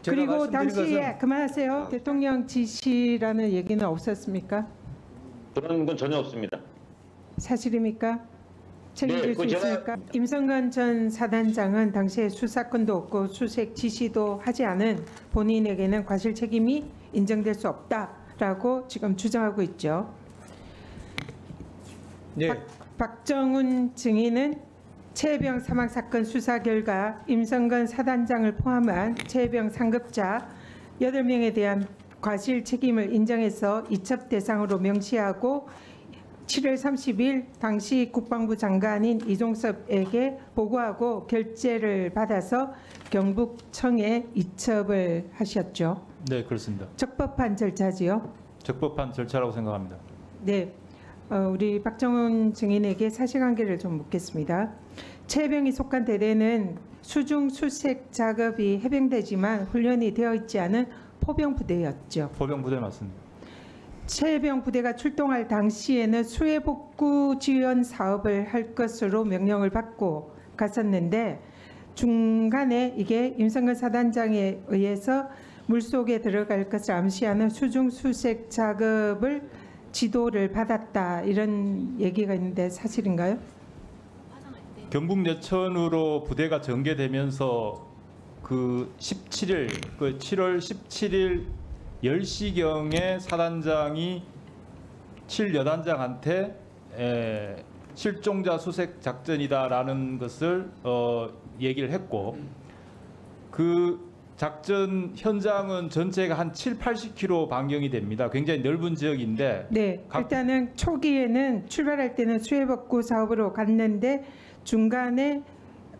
그리고 당시에 것은 그만하세요. 대통령 지시라는 얘기는 없었습니까? 그런 건 전혀 없습니다. 사실입니까? 책임질 수 그 제가- 있습니까? 임성근 전 사단장은 당시에 수사권도 없고 수색 지시도 하지 않은 본인에게는 과실 책임이 인정될 수 없다라고 지금 주장하고 있죠. 네. 박정훈 증인은 최혜병 사망 사건 수사 결과 임성근 사단장을 포함한 최혜병 상급자 8명에 대한 과실 책임을 인정해서 이첩 대상으로 명시하고 7월 30일 당시 국방부 장관인 이종섭에게 보고하고 결재를 받아서 경북청에 이첩을 하셨죠. 네, 그렇습니다. 적법한 절차지요. 적법한 절차라고 생각합니다. 네, 우리 박정훈 증인에게 사실관계를 좀 묻겠습니다. 최혜병이 속한 대대는 수중 수색 작업이 해병대지만 훈련이 되어 있지 않은 포병 부대였죠. 포병 부대 맞습니다. 최혜병 부대가 출동할 당시에는 수해 복구 지원 사업을 할 것으로 명령을 받고 갔었는데 중간에 이게 임성근 사단장에 의해서 물속에 들어갈 것을 암시하는 수중 수색 작업을 지도를 받았다 이런 얘기가 있는데 사실인가요? 경북 예천으로 부대가 전개되면서 그 17일, 그 7월 17일 10시경에 사단장이 7여단장한테 실종자 수색 작전이다라는 것을 얘기를 했고 그 작전 현장은 전체가 한 7, 80km 반경이 됩니다. 굉장히 넓은 지역인데 네, 일단은 초기에는 출발할 때는 수해복구 사업으로 갔는데 중간에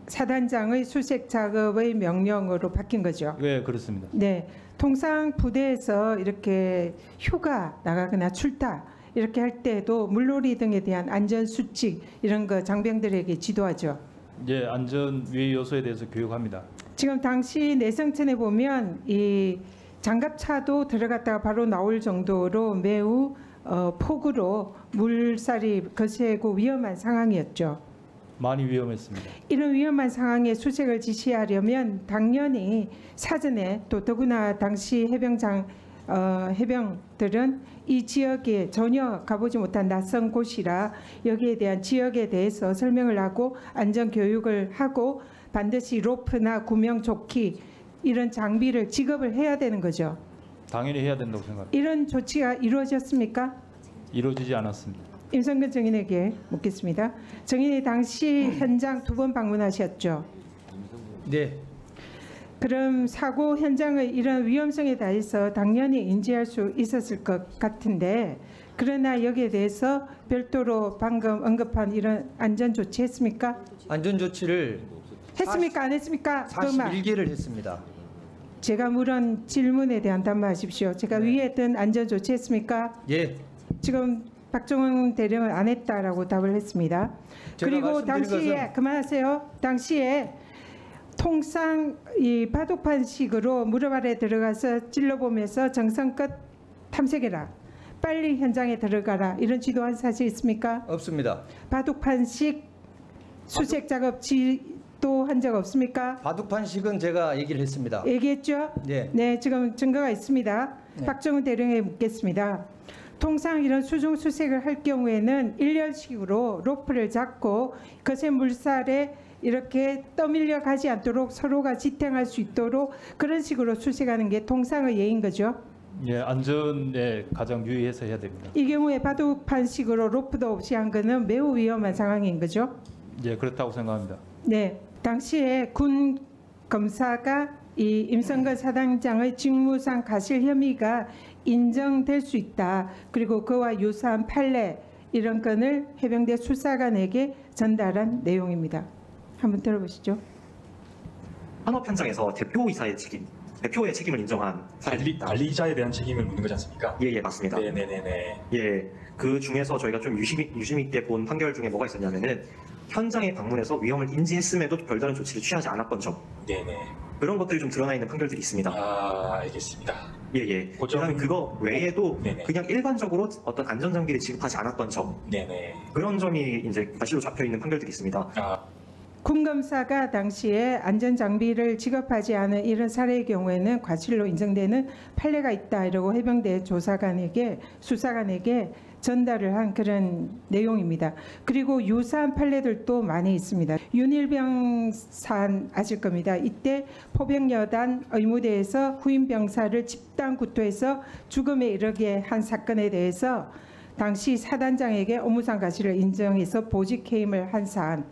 사단장의 수색 작업의 명령으로 바뀐 거죠. 네, 그렇습니다. 네, 통상 부대에서 이렇게 휴가 나가거나 출타 이렇게 할 때도 물놀이 등에 대한 안전 수칙 이런 거 장병들에게 지도하죠. 예, 안전 위의 요소에 대해서 교육합니다. 지금 당시 내성천에 보면 이 장갑차도 들어갔다가 바로 나올 정도로 매우 폭우로 물살이 거세고 위험한 상황이었죠. 많이 위험했습니다. 이런 위험한 상황에 수색을 지시하려면 당연히 사전에 또 더구나 당시 해병들은 이 지역에 전혀 가보지 못한 낯선 곳이라 여기에 대한 지역에 대해서 설명을 하고 안전 교육을 하고 반드시 로프나 구명조끼 이런 장비를 지급을 해야 되는 거죠. 당연히 해야 된다고 생각합니다. 이런 조치가 이루어졌습니까? 이루어지지 않았습니다. 임성근 증인에게 묻겠습니다. 증인이 당시 현장 2번 방문하셨죠? 네. 그럼 사고 현장의 이런 위험성에 대해서 당연히 인지할 수 있었을 것 같은데 그러나 여기에 대해서 별도로 방금 언급한 이런 안전 조치 했습니까? 안전 조치를 했습니까? 안 했습니까? 그 말. 41개를 했습니다. 제가 물은 질문에 대한 답변하십시오. 제가 위에 든 안전 조치 했습니까? 예. 지금 박정훈 대령은 안 했다라고 답을 했습니다. 제가 그리고 말씀드린 당시에 것은- 그만하세요. 당시에 통상 이 바둑판식으로 무릎 아래 들어가서 찔러보면서 정성껏 탐색해라. 빨리 현장에 들어가라. 이런 지도한 사실 있습니까? 없습니다. 바둑판식 수색 작업 지도한 적 없습니까? 바둑판식은 제가 얘기를 했습니다. 얘기했죠? 네. 네, 지금 증거가 있습니다. 네. 박정훈 대령에게 묻겠습니다. 통상 이런 수중 수색을 할 경우에는 일렬식으로 로프를 잡고 거센 물살에 이렇게 떠밀려 가지 않도록 서로가 지탱할 수 있도록 그런 식으로 수색하는 게 통상의 예인 거죠. 예, 안전에 가장 유의해서 해야 됩니다. 이 경우에 바둑판식으로 로프도 없이 한 거는 매우 위험한 상황인 거죠. 예, 그렇다고 생각합니다. 네, 당시에 군 검사가 이 임성근 사단장의 직무상 과실 혐의가 인정될 수 있다. 그리고 그와 유사한 판례 이런 건을 해병대 수사관에게 전달한 내용입니다. 한번 들어보시죠. 산업 현장에서 대표의 책임을 인정한 사례들이 있다. 관리자에 대한 책임을 묻는 거지 않습니까? 예, 맞습니다. 네네네네. 예, 그 중에서 저희가 좀 유심 있게 본 판결 중에 뭐가 있었냐면은 현장에 방문해서 위험을 인지했음에도 별다른 조치를 취하지 않았던 점, 네네. 그런 것들이 좀 드러나 있는 판결들이 있습니다. 아, 알겠습니다. 예. 고점- 그다음에 그거 외에도 네네. 그냥 일반적으로 어떤 안전장비를 지급하지 않았던 점, 네네. 그런 점이 이제 과실로 잡혀 있는 판결들이 있습니다. 아, 군검사가 당시에 안전장비를 지급하지 않은 이런 사례의 경우에는 과실로 인정되는 판례가 있다 이러고 해병대 수사관에게 전달을 한 그런 내용입니다. 그리고 유사한 판례들도 많이 있습니다. 윤일병 사안 아실 겁니다. 이때 포병여단 의무대에서 후임 병사를 집단 구토해서 죽음에 이르게 한 사건에 대해서 당시 사단장에게 업무상 과실을 인정해서 보직 해임을 한 사안.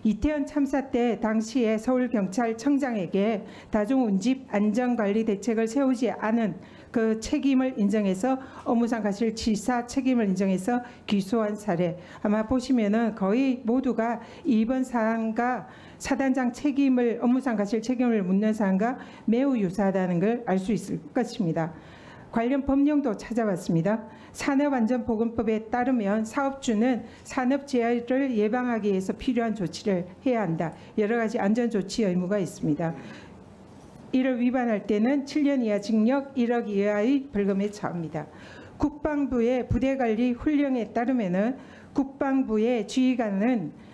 이태원 참사 때 당시에 서울경찰청장에게 다중운집 안전관리 대책을 세우지 않은 그 책임을 인정해서 업무상 과실치사 책임을 인정해서 기소한 사례. 아마 보시면은 거의 모두가 이번 사안과 사단장 책임을 업무상 과실 책임을 묻는 사안과 매우 유사하다는 걸 알 수 있을 것입니다. 관련 법령도 찾아봤습니다. 산업안전보건법에 따르면 사업주는 산업재해를 예방하기 위해서 필요한 조치를 해야 한다. 여러 가지 안전조치 의무가 있습니다. 이를 위반할 때는 7년 이하 징역 1억 이하의 벌금에 처합니다. 국방부의 부대관리 훈령에 따르면은 국방부의 지휘관은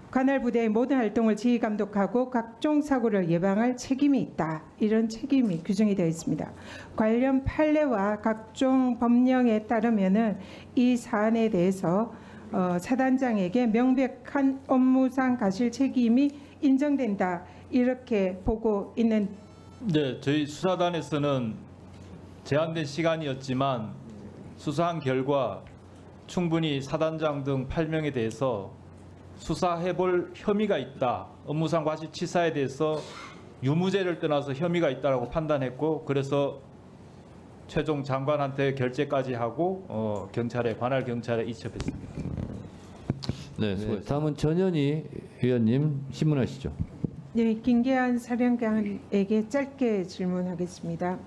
관할 부대의 모든 활동을 지휘 감독하고 각종 사고를 예방할 책임이 있다. 이런 책임이 규정이 되어 있습니다. 관련 판례와 각종 법령에 따르면은 이 사안에 대해서 사단장에게 명백한 업무상 과실 책임이 인정된다. 이렇게 보고 있는. 네, 저희 수사단에서는 제한된 시간이었지만 수사한 결과 충분히 사단장 등 8명에 대해서 수사해볼 혐의가 있다. 업무상 과실치사에 대해서 유무죄를 떠나서 혐의가 있다라고 판단했고, 그래서 최종 장관한테 결재까지 하고 경찰에 관할 경찰에 이첩했습니다. 네, 수고했습니다. 다음은 전현희 의원님 신문하시죠. 네, 김계한 사령관에게 짧게 질문하겠습니다.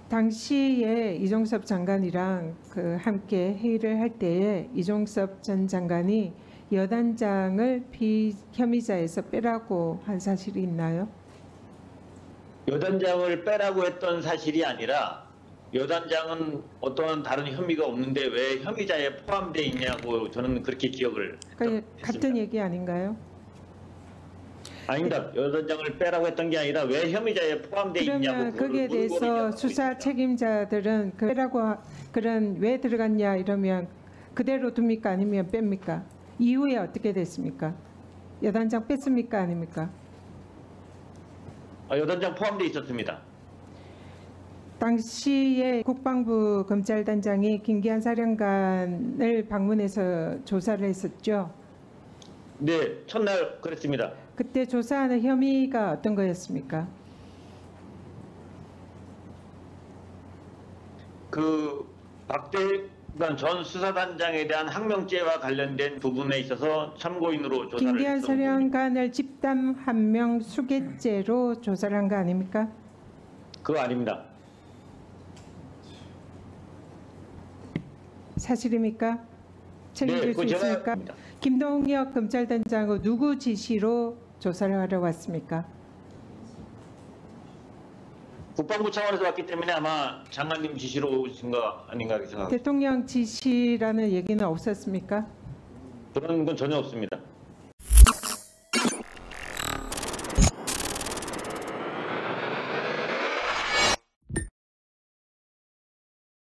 당시에 이종섭 장관이랑 함께 회의를 할 때에 이종섭 전 장관이 여단장을 피혐의자에서 빼라고 한 사실이 있나요? 여단장을 빼라고 했던 사실이 아니라 여단장은 어떠한 다른 혐의가 없는데 왜 혐의자에 포함되어 있냐고 저는 그렇게 기억을 같은 했습니다. 얘기 아닌가요? 아닙니다. 여단장을 빼라고 했던 게 아니라 왜 혐의자에 포함되어 있냐고. 그러면 거기에 대해서 수사 책임자들은 빼라고 그런 왜 들어갔냐 이러면 그대로 둡니까 아니면 뺍니까? 이후에 어떻게 됐습니까? 여단장 뺐습니까 아닙니까? 여단장 포함되어 있었습니다. 당시에 국방부 검찰단장이 김기한 사령관을 방문해서 조사를 했었죠. 네, 첫날 그랬습니다. 그때 조사하는 혐의가 어떤 거였습니까? 박대관 전 수사단장에 대한 항명죄와 관련된 부분에 있어서 참고인으로 조사를 김기한 했던 사령관을 집단 한명 수괴죄로 조사를 한 거 아닙니까? 그거 아닙니다. 사실입니까? 책임질 그거 수 제가 있습니까? 김동혁 검찰단장은 누구 지시로 조사를 하러 왔습니까? 국방부 차원에서 왔기 때문에 아마 장관님 지시로 오신 거 아닌가 생각합니다. 대통령 지시라는 얘기는 없었습니까? 그런 건 전혀 없습니다.